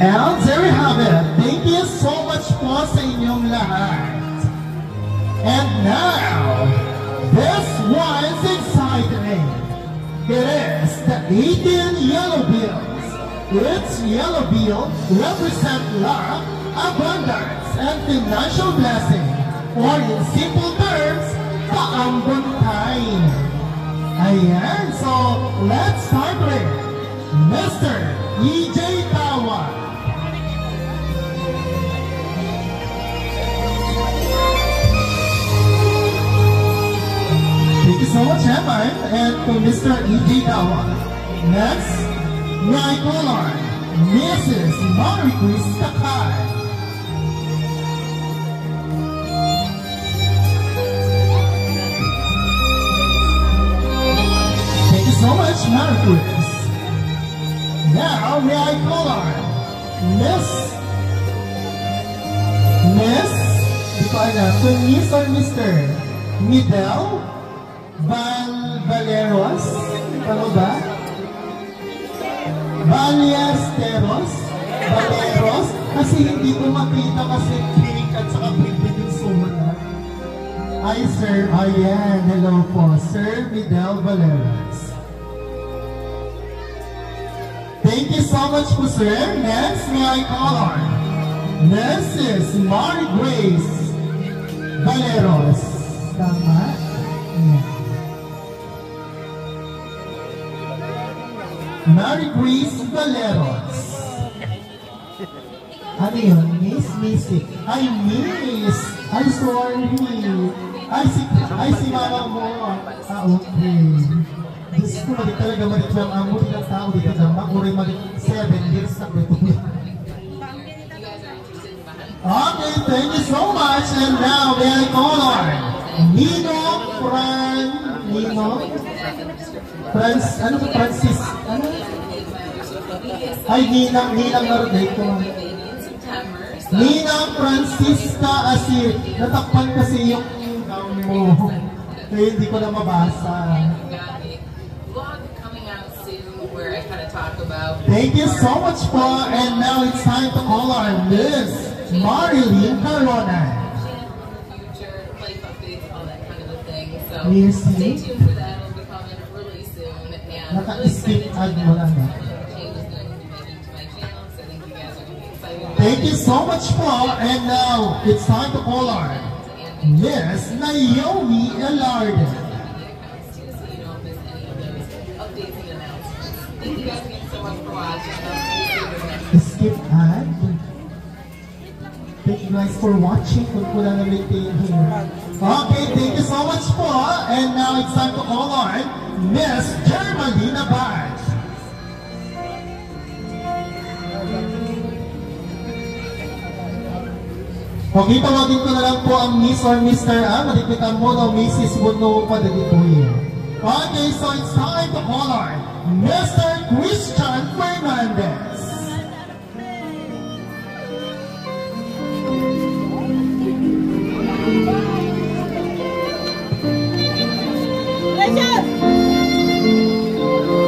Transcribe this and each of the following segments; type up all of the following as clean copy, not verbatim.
And there you have it. Thank you so much po sa inyong lahat. And now, this one's exciting. It is the 18 Yellow Bills. Its yellow bill represent love, abundance, and financial blessing. Or in simple terms, kaambon time. Ayan, so let's start with Mr. EJ Tawa. Thank you so much, Emma, and to Mr. EJ Tawa. Next, may call on Mrs. Maricruz Takay. So much, Maricruz. Now, may I call on Miss, di ko alam, kung Miss or Mr. Midel Valeros, ano ba? Valeros, kasi hindi ko makita kasi pink at saka pink yung sumunod. Hi, sir. Ayan, hello po. Sir Midel Valeros. Thank you so much po, sir. Next, may I call on Mrs. Mary Grace Valeros. Tama? Yeah. Mary Grace Valeros. Ano yun? Miss Missy. Ay, Miss. Ay, sorry. Ay, si mama mo. Ah, okay. Diyos ko, mali talaga malit lang ang muli ng tao dito na makuray malit 7 years na ito. Okay, thank you so much. And now, may I call on Nino Francis, ano? Ay, Ninang Naruday ko. Ninang Francisca Asir. Natakpan kasi yung mo. Kaya hindi ko na mabasa. Where I kind of talk about. Thank you so much, po. And now it's time to call on Miss Marilyn Carona. Future life updates, all that kind of a thing. So stay tuned for that. It'll be coming really soon. And Naka-skip ad mo lang. Changes that I'm going to be making to my channel. So I think you guys are going to be excited. Thank you so much, po. And now it's time to call on Miss Naomi Elarde. Thank you guys again so much for watching. Skip ad. Thank you guys for watching. Kung kulang na maintain here. Okay, thank you so much po. And now it's time to call on Miss Germalina Bach. Okay, tawagin ko na lang po ang Miss or Mr. Malipitan mo na Mrs. Bono pa na dito here. Okay, so it's time to call on Mr. Christian Fernandez.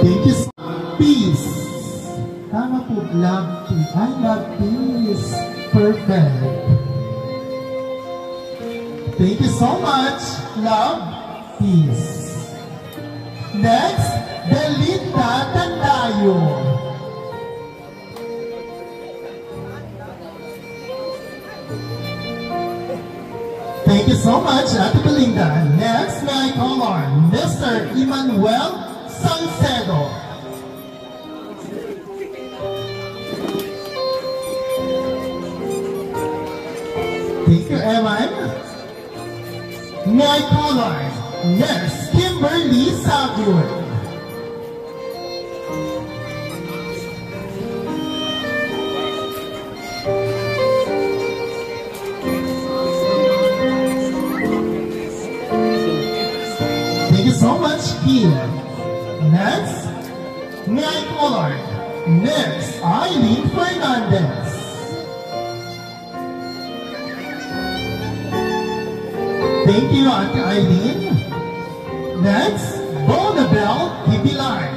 Thank you. Peace. Tama po, love peace. I love peace. Perfect. Thank you so much. Love peace. Next, Belinda Tandayo. Thank you so much, Ate Belinda. Next, may I call on Mr. Emmanuel Salcedo. Thank you, Eman. May I call on Nurse Kimberly Sagur. Thank you so much, Kim. Next, may I call on Nurse Eileen Fernandez. Thank you, Auntie Eileen. Next, Bonabel Kibilan.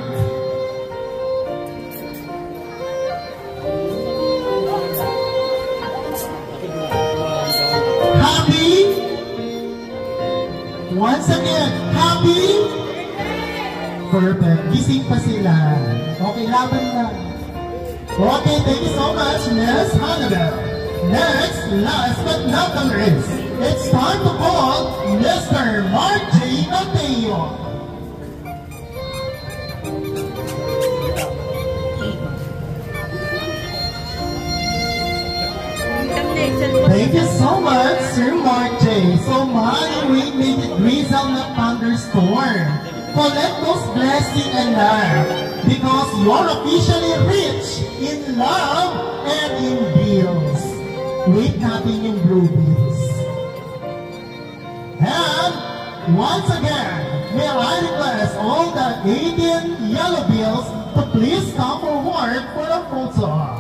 Once again, happy? Perfect. Gising pa sila. Okay, laban na. Okay, thank you so much, Miss Hannibal. Next, last but not the least, it's time to call Mr. Mark J. Mateo. Thank you so much, Sir Mark J. So mighty rain made it drizzle not thunderstorm. Collect those blessings and love, because you're officially rich in love and in bills. Wait natin yung blue bills. And once again, may I request all the 18 yellow bills to please come forward for a photo.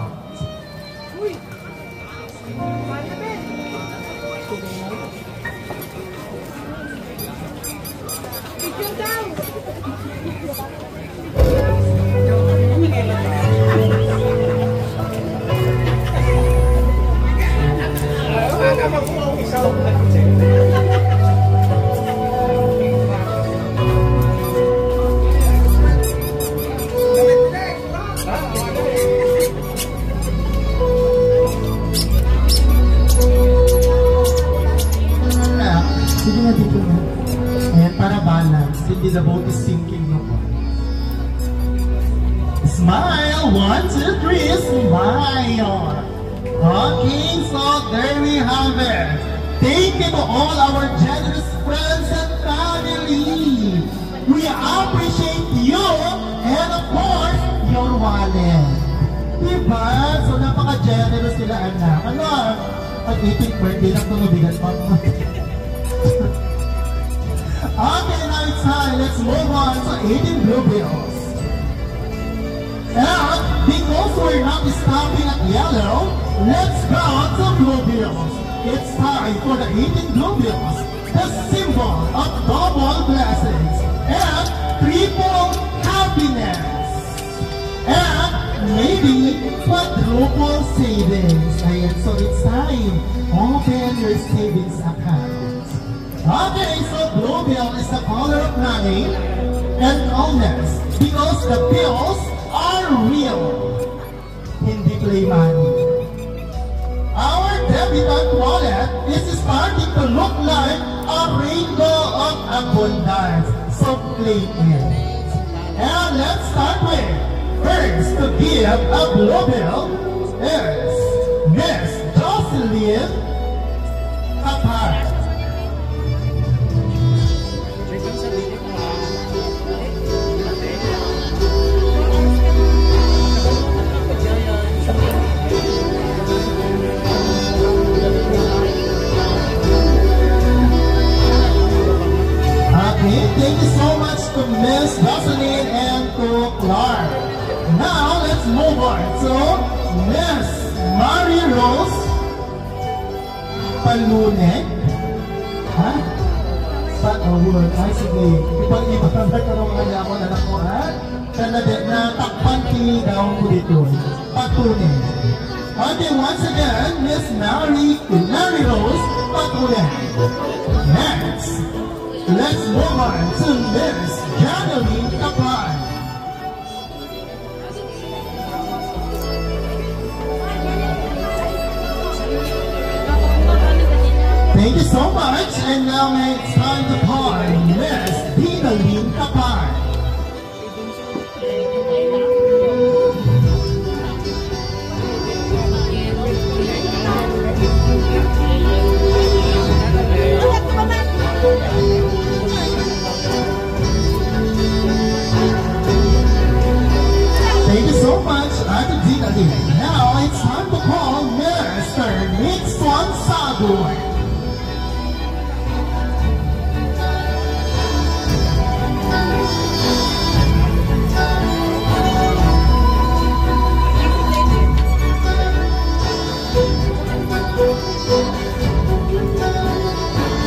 Sige na dito na. Ayan, para balance. Hindi the boat is sinking no po. Smile! 1, 2, 3, smile! Okay, so there we have it. Thank you to all our generous friends and family. We appreciate you and of course, your wallet. Diba? So napaka-generous sila, anak. Ano? Pag 18th birthday lang ito, mabigat pa. Okay, now it's time. Let's move on to 18 blue bills. And because we're not stopping at yellow, let's go to blue bills. It's time for the 18 blue bills, the symbol of double blessings and triple happiness. And maybe quadruple savings. Ayan, so it's time. Open your savings account. Okay, so blue bill is the color of money and illness because the bills are real, hindi play money. Our debitant wallet is starting to look like a rainbow of abundance, so play it. And let's start with, first to give a blue bill is Miss Jocelyn Kapag. Thank you so much to Miss Jocelyn and to Clark. Now, let's move on to Miss Mary Rose Palunek. Ha? Pa-award. Ay, sige. Ipag-iba na karong kanya ako na ako, ha? Na takpan daw ko dito. Palunek. Okay, once again, Miss Mary Rose Palunek. Next. Let's move on to Miss Janeline Kapay. Thank you so much, and now it's time to call Miss Dinaline Kapay. Thank you so much, Ate Dinaline. Now it's time to call Mr. Nixon Sagoy.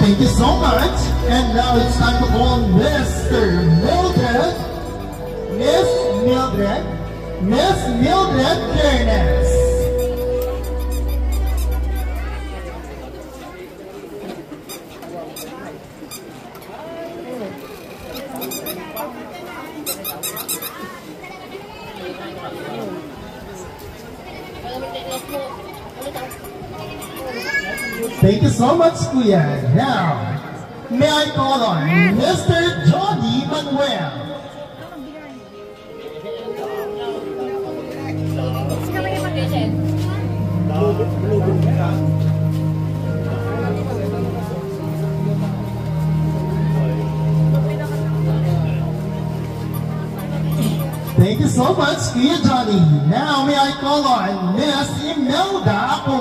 Thank you so much, and now it's time to call Mr. Mildred, Miss Mildred Fairness. Thank you so much, Kuya. Now, may I call on Mr. Johnny Manuel. Thank you so much, Kuya Johnny. Now, may I call on Miss Imelda Ako.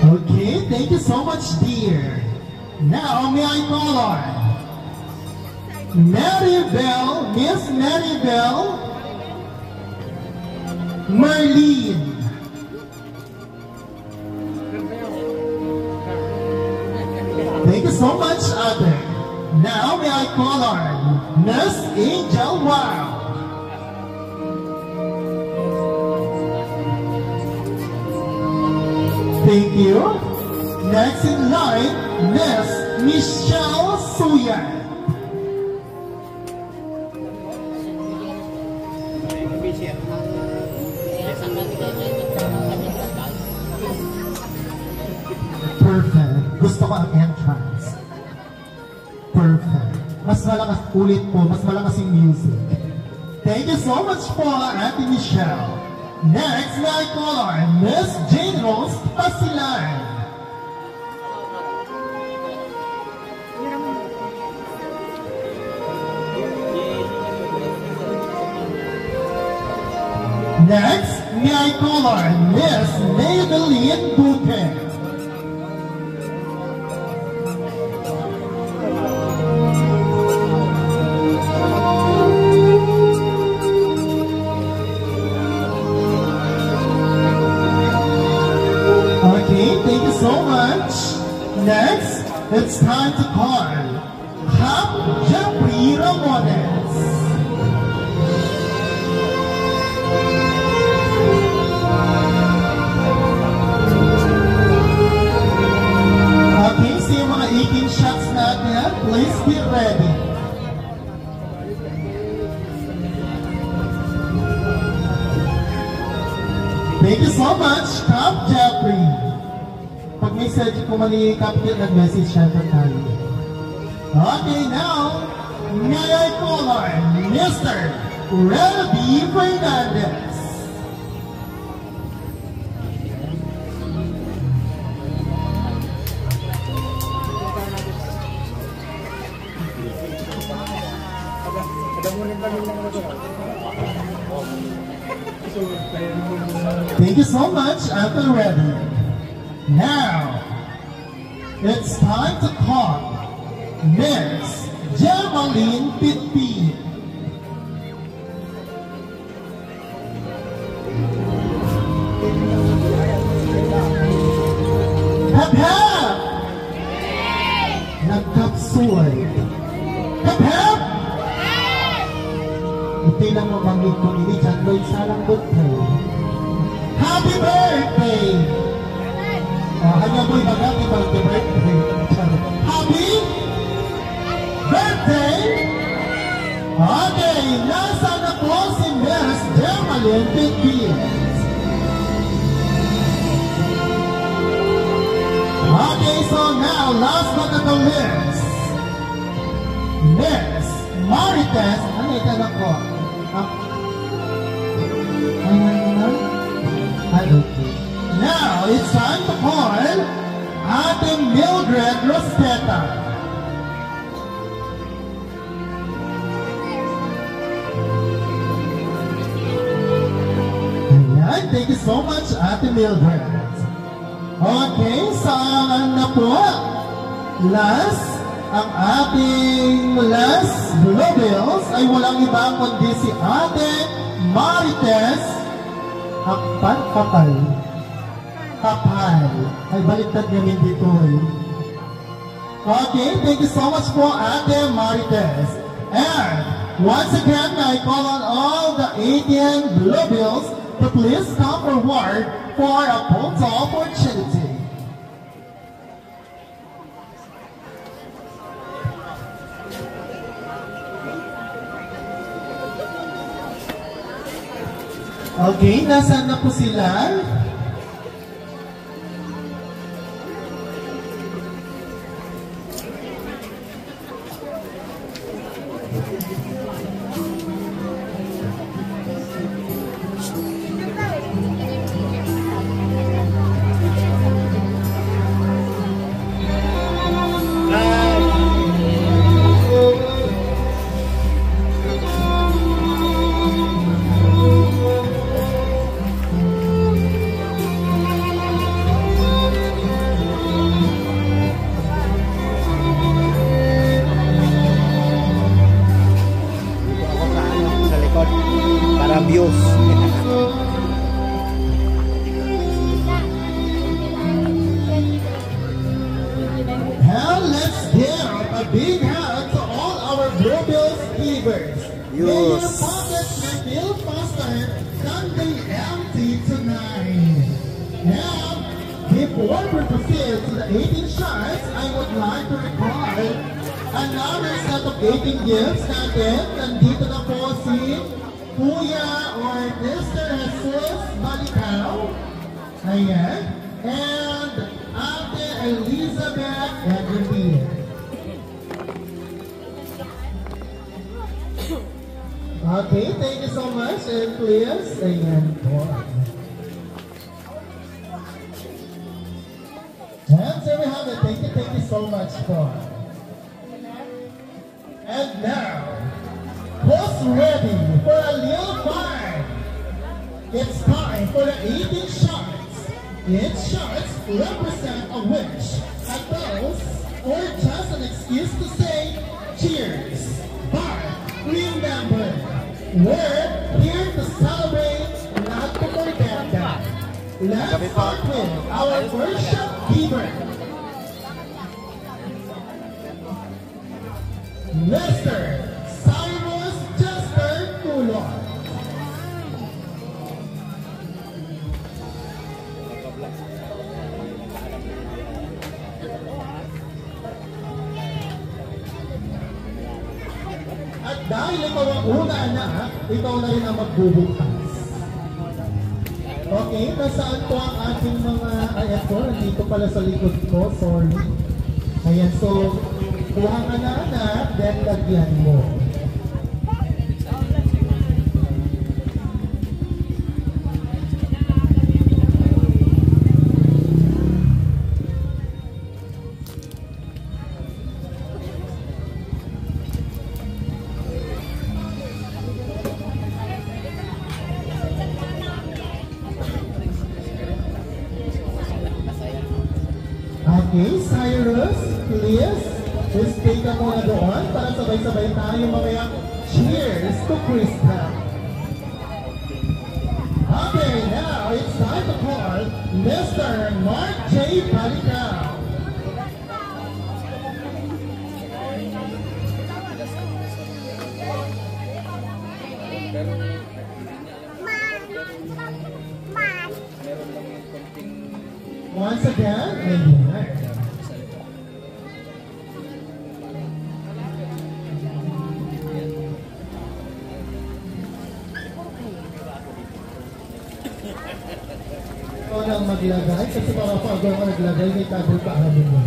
Okay, thank you so much, dear. Now, may I call on Maribel, Miss Maribel Marlene. Thank you so much, Ate. Now, may I call on Miss Angel Wow. Thank you. Next in line, Miss Michelle Suyan. Perfect. Gusto ko ang entrance. Perfect. Mas malakas ulit po, mas malakas yung music. Thank you so much po, Ate Michelle. Next, may I call on Miss Jane Rose Pasilan. Next, may I call on Miss Maybelline Bouquet. Thank you so much. Next, it's time to call Hap Jeffrey Ramones. Okay, so yung mga 18 shots natin, please be ready. Thank you so much, Hap Jeffrey. Pag may surgery ko mali, Captain, nag-message siya pa tayo. Okay, now, may I call on Mr. Relby Fernandez. Thank you so much, Uncle Reddy. Now, it's time to call Miss Gemaline Pitpi. Hap-hap! Nagkapsuay. Hap-hap! Ito lang mamangit ko ini dyan, Lloyd, salang birthday. Happy birthday! Hanya boy magati birthday. Happy birthday! Okay, nasa na po si Miss Gemaline Pitpi. Okay, so now, last but not the least, Miss Marites, ano yung tanong ko? Okay. Now, it's time to call Ate Mildred Rosqueta. Ayan, thank you so much, Ate Mildred. Okay, saan na po? Last, ang ating last Globals ay walang iba kundi si Ate Marites Kapal. Ay, baliktad namin dito eh. Okay, thank you so much po, Ate Marites. And once again, I call on all the 18 Globals to please come forward for a photo opportunity. Okay, nasaan na po sila? Views. Now let's give a big hand to all our Blue Bills givers. May your pockets refill faster than they empty tonight. Now, before we proceed to the 18 shots, I would like to recall another set of 18 gifts natin. Nandito na po si Kuya or Mr. Jesus Balicao. Ayan. And Ate Elizabeth Edwin. Okay, thank you so much. And please, ayan po. And so we have it. Thank you so much for. And now, who's ready for a little fun? It's time for the 18 shots. Each shots represent a wish, a toast, or just an excuse to say cheers. But remember, we're here to celebrate, not to forget that. Let's start with our first shot giver, Mr. Cyrus Chester Tulon. At dahil ikaw ang una anak, ikaw na rin ang magbubukas. Okay, nasaan po ang ating mga, ayan po, nandito pala sa likod ko, sorry. Ayan, so, kuha ka na anak, then lagyan mo. Okay, Cyrus, please stay ka muna doon para sabay-sabay tayo mamaya. Cheers to Krista. Okay, now it's time to call Mr. Mark J. Balicao. Once again, amen. Ikaw lang maglagay kasi para pag ako naglagay, may tagal pa amin mo.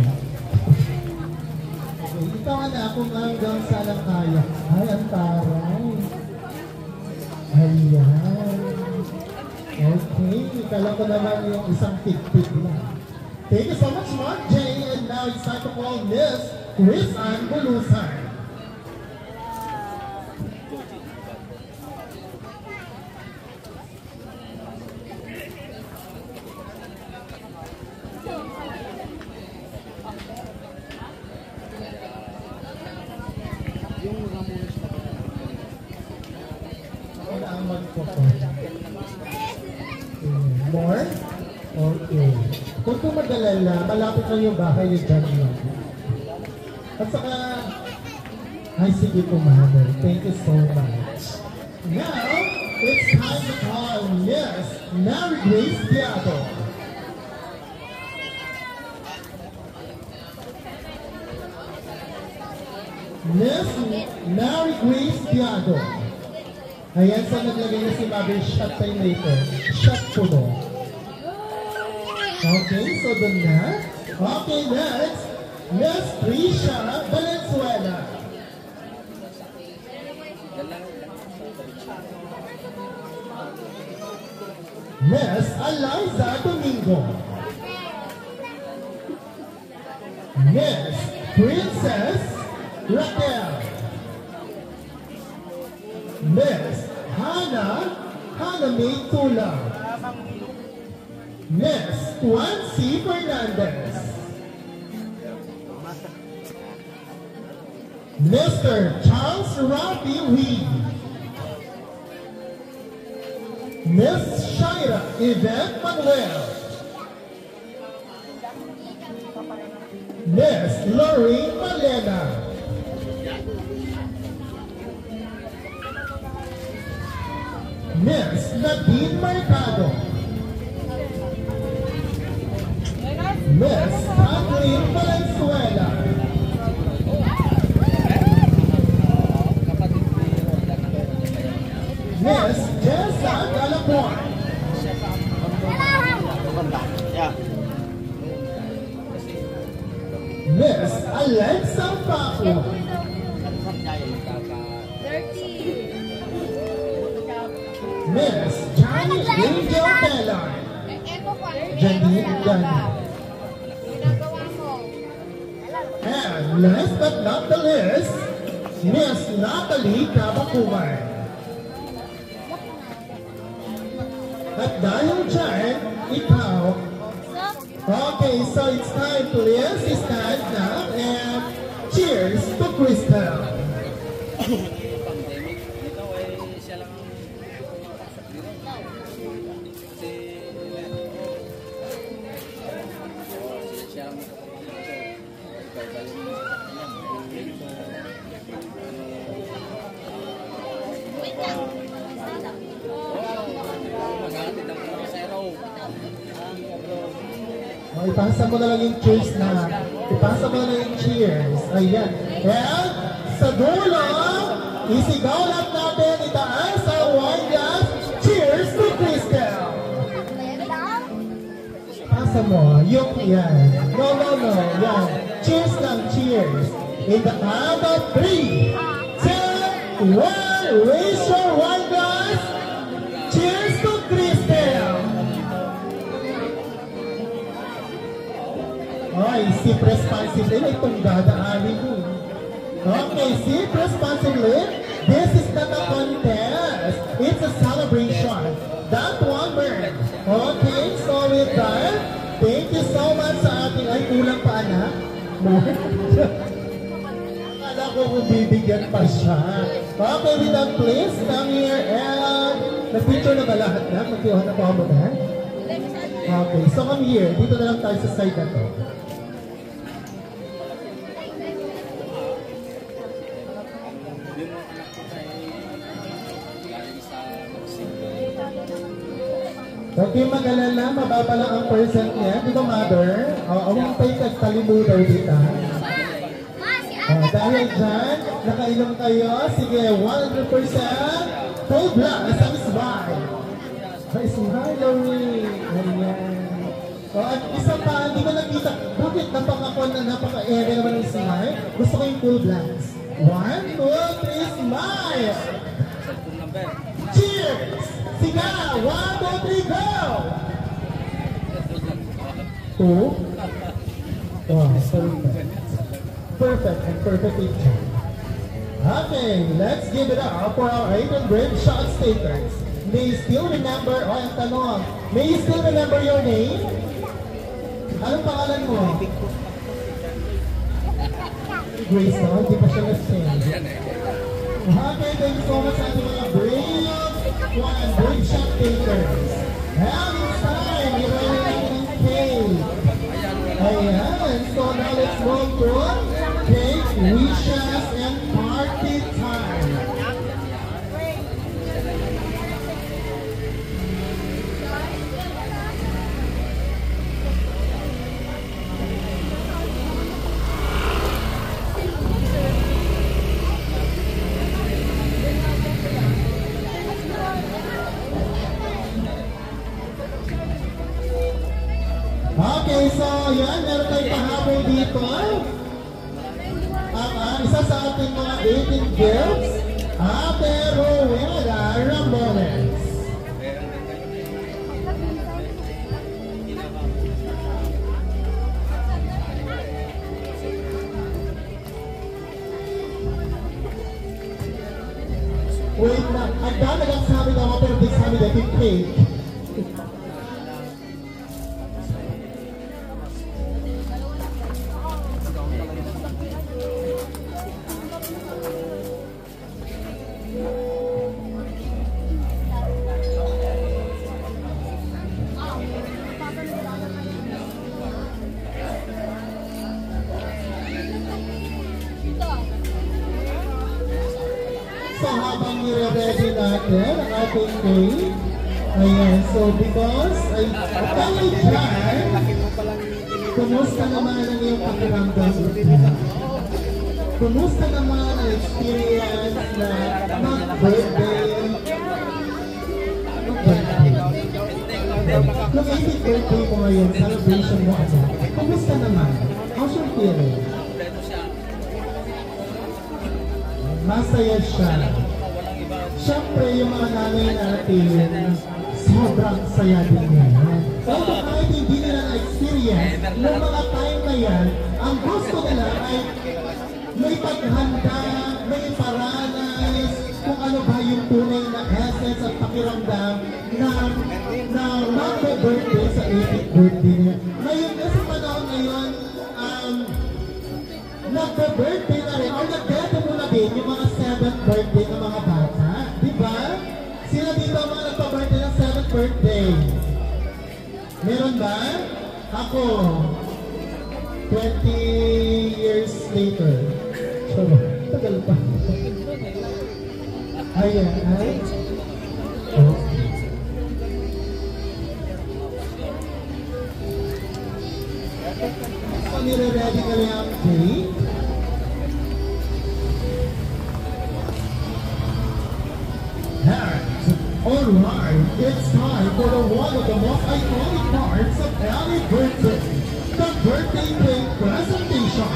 Okay, ikaw anak kung hanggang saan ang kaya. Ay, ang taray. Ayan. Okay, kala ko naman yung isang tig-tig lang. Thank you so much, Mark J. And now it's time to call Miss Chris Ann Bulusan. Wala ang mag-focus. More? Okay. Kung tumagalala, malapit lang yung bahay yung dyan lang. At saka, ay sige po mother. Thank you so much. Now, it's time to call Miss Mary Grace Diado. Miss Mary Grace Diado. Ayan, sa naglagay na si Mabel, shot time later. Shot po mo. Okay, so dun na. Okay, next. Miss Trisha Valenzuela. Miss Eliza Domingo. Miss Princess Raquel. Miss Hannah May Tula. Miss Juancy Fernandez. Mr. Charles Rafi Wee. Miss Shaira Yvette Manuel. Miss Lorraine Malena. Miss Nadine Mercado. Miss Kathleen Valenzuela. Miss Jessa Galapuan. Miss Alexa Paco. Miss Johnny Angel Taylor. Janine Gani. And last but not the least, Miss Natalie Kabakuman. At dahil dyan, ikaw, okay, so it's time, please stand up and cheers to Crystal. Ipasa mo na lang yung cheers na. Ipasa mo na lang yung cheers. Ayan. And sa dulo, isigaw lang natin, itaas ang wine glass. Cheers to Crystal! Ipasa mo. Yung yan. No. Yan. Cheers lang, cheers. In the count of 3, 2, 1, raise your wine glass. Cheers to Crystal! Ay, sip responsibly. May tunggada-anin mo. Okay, sip responsibly. This is not a contest. It's a celebration. That one burn. Okay, so with that, thank you so much sa ating, ay kulang pa anak. Akala ko kung bibigyan pa siya. Okay, with that, please come here and nag-picture na ba lahat na? Magkiwa na pa mo ba? Okay, so come here. Dito na lang tayo sa side na to. Okay, mag-alala, mababa lang ang percent niya. Di ba, mother? Awang pa'y kagtalimudaw dito. Dahil dyan, nakainom kayo. Sige, 100%. Full blood, sa smile. Smile, Lori. Ayan. At isa pa, hindi ko nakita. Bakit napaka-area naman ng smile? Gusto ko yung full blast. 1, 2, 3, smile! Cheers! Siga! 1, 2, 3, go! 2. Wow, perfect. Perfect and perfect picture. Okay, let's give it up for our 800 shot takers. May you still remember, ang tanong, may you still remember your name? Anong pangalan mo? Grace, no? Hindi pa siya na-send. Okay, thank you so much sa ating mga brave shot takers. And it's time, i-rally natin ang cake. Ayan, so now let's move to cake, wishes, and party time. dito? Isa sa ating mga 18 girls, Ate Rowena Rambones. Wait na, ang dami nagsasabi na ako pero di sabi na yung cake. So habang nire-ready natin ang ating cake, ayan, so because ay tayo dyan, kumusta naman ang iyong pakiramdam? Kumusta naman ang experience na mag-birthday? Kung 80th birthday mo ngayon, celebration mo ano, kumusta naman? How's your feeling? Masaya siya. Siyempre, yung mga nanay natin, sobrang saya din yan. Although kahit hindi nila na-experience, noong mga time na yan, ang gusto nila ay may paghanda, may paranas, kung ano ba yung tunay na essence at pakiramdam na mag-birthday sa 80th birthday niya. Ngayon, sa panahon ngayon, nag-birthday na rin, o nag-birthday mo na din yung mga 7th birthday ng mga bata. Diba? Sila dito mga nagpa-birthday ng 7th birthday. Meron ba? Ako, 20 years later. Sorry, tagal pa. Ayan, ay. Okay. So, nire-ready ka lang ang cake. Alright, it's time for one of the most iconic parts of any birthday, the birthday cake presentation.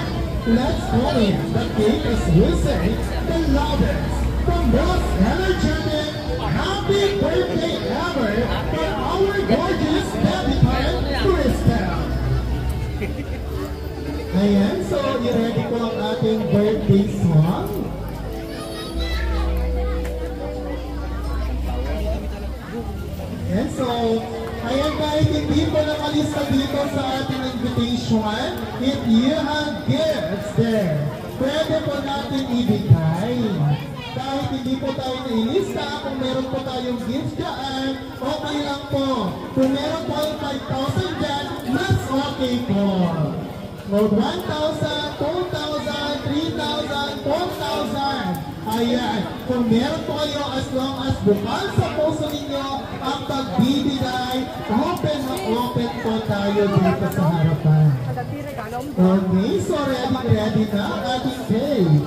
Let's call it the cake as we say, the loudest, the most energetic, happy birthday ever for our gorgeous debutante, Crystal. Ayan, so i-ready ko ang ating birthday song. And so, ayan kahit hindi ko nakalista dito sa ating invitation, if you have gifts there, pwede po natin ibigay. Kahit hindi po tayo nailista, kung meron po tayong gifts dyan, okay lang po. Kung meron po yung 5,000 dyan, mas okay po. Well, 1,000, 2,000, 3,000, 4,000. Ayan, kung meron po kayo as long as bukal sa puso ninyo ang pagbibigay, open na open po tayo dito sa harapan. Okay, so ready na ang ating cake.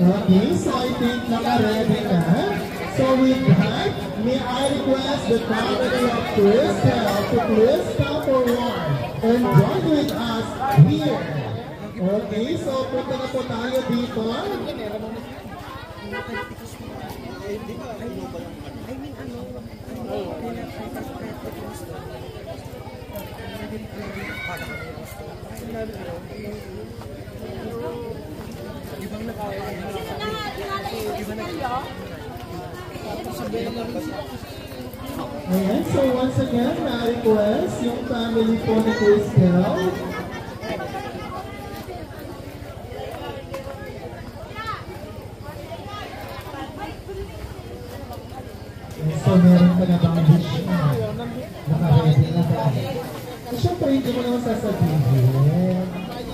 Okay, so I think naka-ready na. So with that, may I request the family of Crystal to please come forward and join with us here. Okay, so punta na po tayo dito. Ayan, so once again, na-request yung family po ni Crystal. So meron ka na bang wish na? Naka-ready na ba? Siyempre, hindi mo naman sasabihin.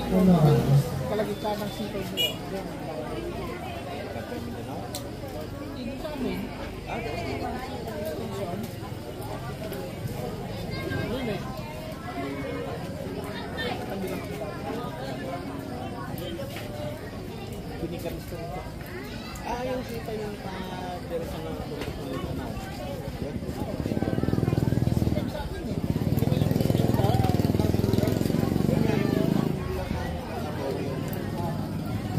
Ano? Kalagit ka ng sipay mo. yung kita yung pero sa mga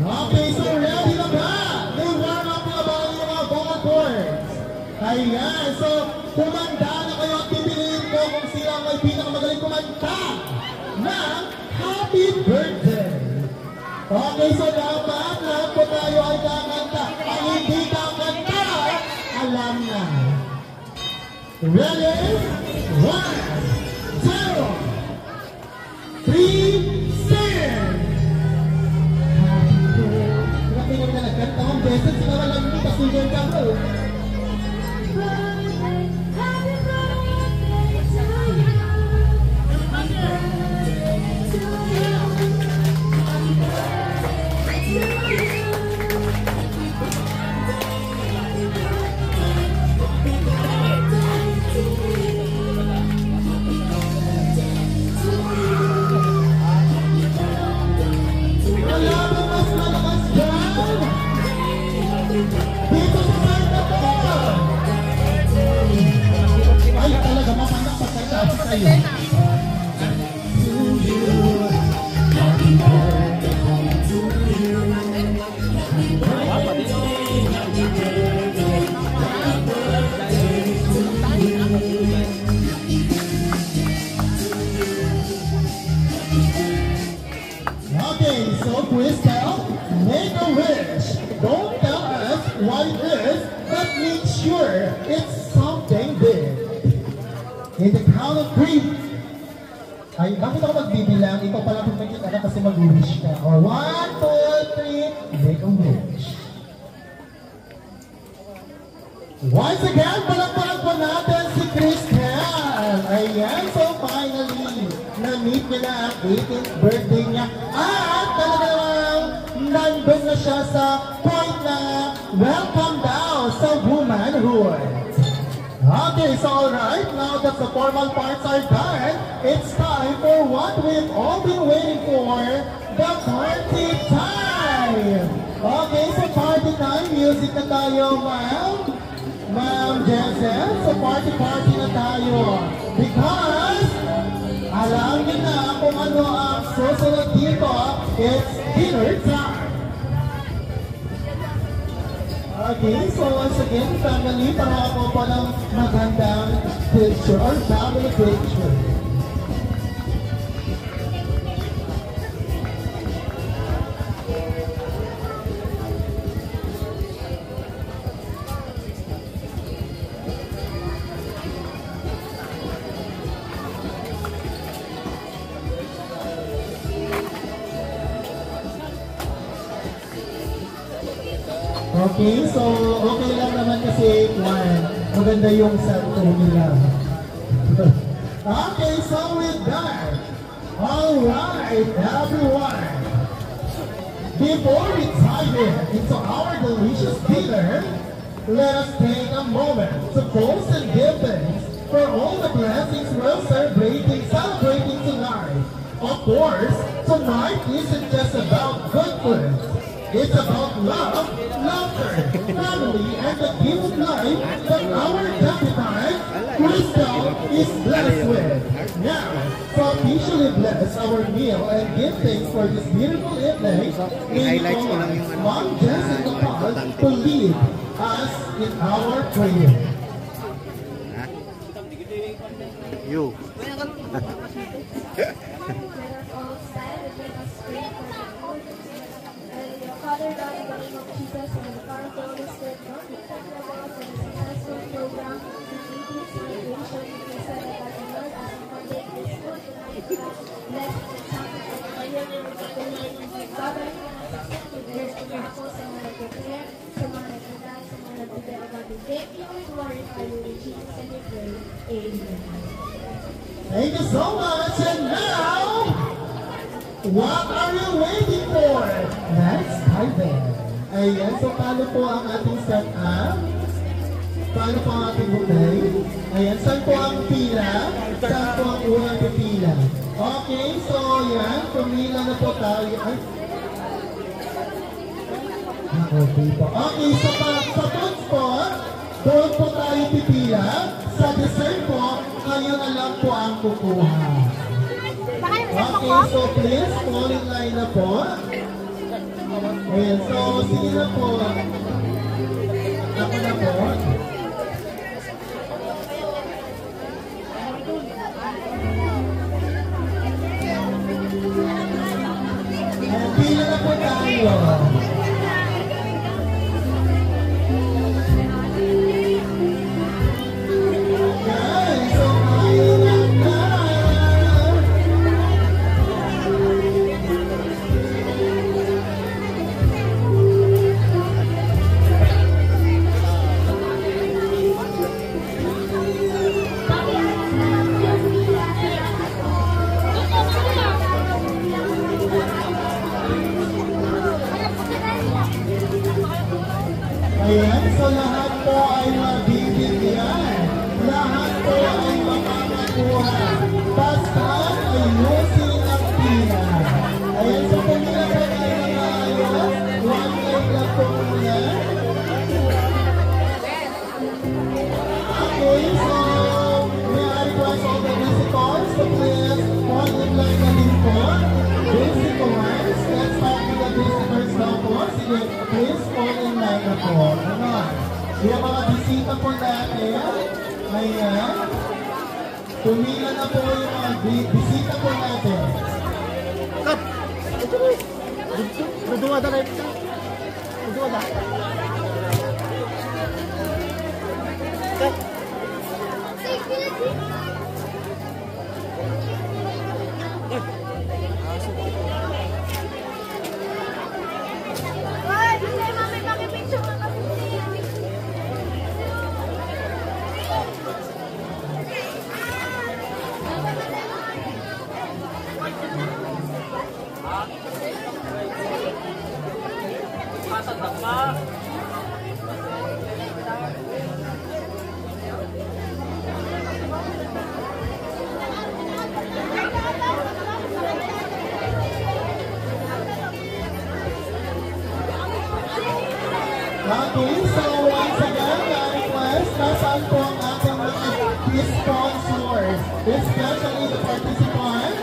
Okay, so ready na ba? May warm up na ba yung mga vocal cords? Ayan, so kumanda na kayo at pipiliin ko kung sila ang may pinakamagaling kumanta ng Happy Birthday. Okay, so dapat lahat po tayo ay kakanta. Ang hindi kakanta, alam na. Ready? 1, 2, 3, sing! Grabe nga na nagkanta ang beses na walang hindi kasugan ka mo. Okay, so Crystal, make a wish. Don't tell us what it is, but make sure it's something big. In the count of 3. Ay, bakit ako magbibilang? Ikaw pala pumikit ka kasi mag-wish ka. Or 1, 2, 3, make a wish. Once again, palagpalag po natin si Crystal. Ayan, so finally, na-meet niya na ang 18th birthday niya. At talagang nandun na siya sa point na welcome daw sa womanhood. Okay, so alright, now that the formal parts are done, it's time for what we've all been waiting for, the party time! Okay, so party time, music na tayo, ma'am. Ma'am Jensen, so party na tayo. Because, alam niyo na kung ano ang susunod dito, it's dinner time. Okay, so once again, family, para ako po ng magandang picture or family picture. Okay, so okay lang naman kasi maganda yung cellto nila. Okay, so with that, alright everyone, before we dive into our delicious dinner, let us take a moment to pause and give thanks for all the blessings we're celebrating tonight. Of course, tonight isn't just about good food. It's about love, laughter, family, and the gift of life that our Captain Crystal is blessed with. Now, to officially bless our meal and give thanks for this beautiful evening, we call Mom Jessica Paul to lead us in our prayer. You. Father God, in the name of Jesus, and in the power of the Holy Spirit, Lord, we thank you, Lord, for the successful program, the meeting, celebration, and said that the Lord, as we partake this food tonight, bless the Sabbath of the prayer, and the Lord, and the Father, to bless the miracles, and the prayer, sa mga nagdadaan, sa mga nagbibigay of our day, we glorify you in Jesus, and we pray. Amen. Thank you so much, and now, what are you waiting for? Let's dive in. Ayan, so paano po ang ating setup? Paano po ang ating bukay? Ayan, saan po ang pila? Saan po ang unang pipila? Okay, so yan, pumila na po tayo. Ay. Okay po. Okay, sa toast po, doon po tayo pipila. Sa dessert po, kayo na lang po ang kukuha. Okay, so please, fall in line na po. Ayan, so sige na po. Ako na po. Ayan, pila na po tayo. Ayan, so lahat po ay mabibigyan. Lahat po ay makakakuha. Basta ayusin ang pila. Ayan, so pumila po tayo ng maayos. One line lang po muna. Okay, so may I request all the visitors to please fall in line na din po. Visitors, let's start with the visitors na po. Sige, please fall in line na po. Ano? Yung mga bisita po natin, ayan. Tumila na po yung mga bisita po natin. Cut! Dudua na rin. Dudua na. Cut! Okay, so once again, request, nasaan po ang ating mga sponsors, especially the participants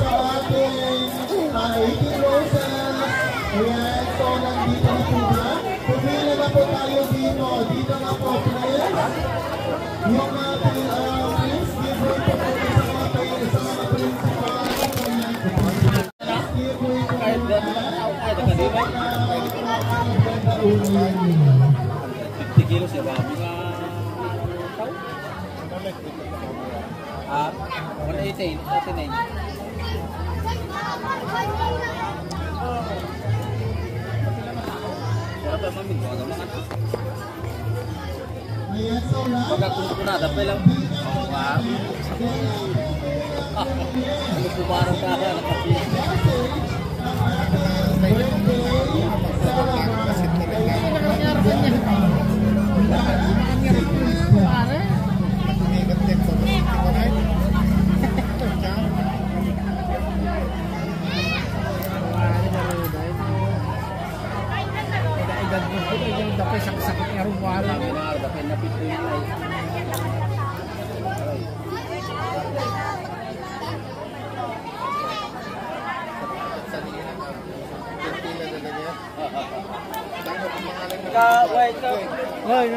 sa ating 18 roses. Ayan, so nandito na po ba? Pumila na po tayo dito. Dito na po, please. Yung ating, please, give way po po sa mga principals. Give way po po na. 50 kilos ya ba? Mga tao? 180, 49. Sarap ang mamig ko, agam lang. Pagkakulo ko na, dapay lang. Ano po parang kaya, nakapili. Dapat sakit-sakit nga rin wala. Dapat napipili na eh. Ka, wait, ka. Ay,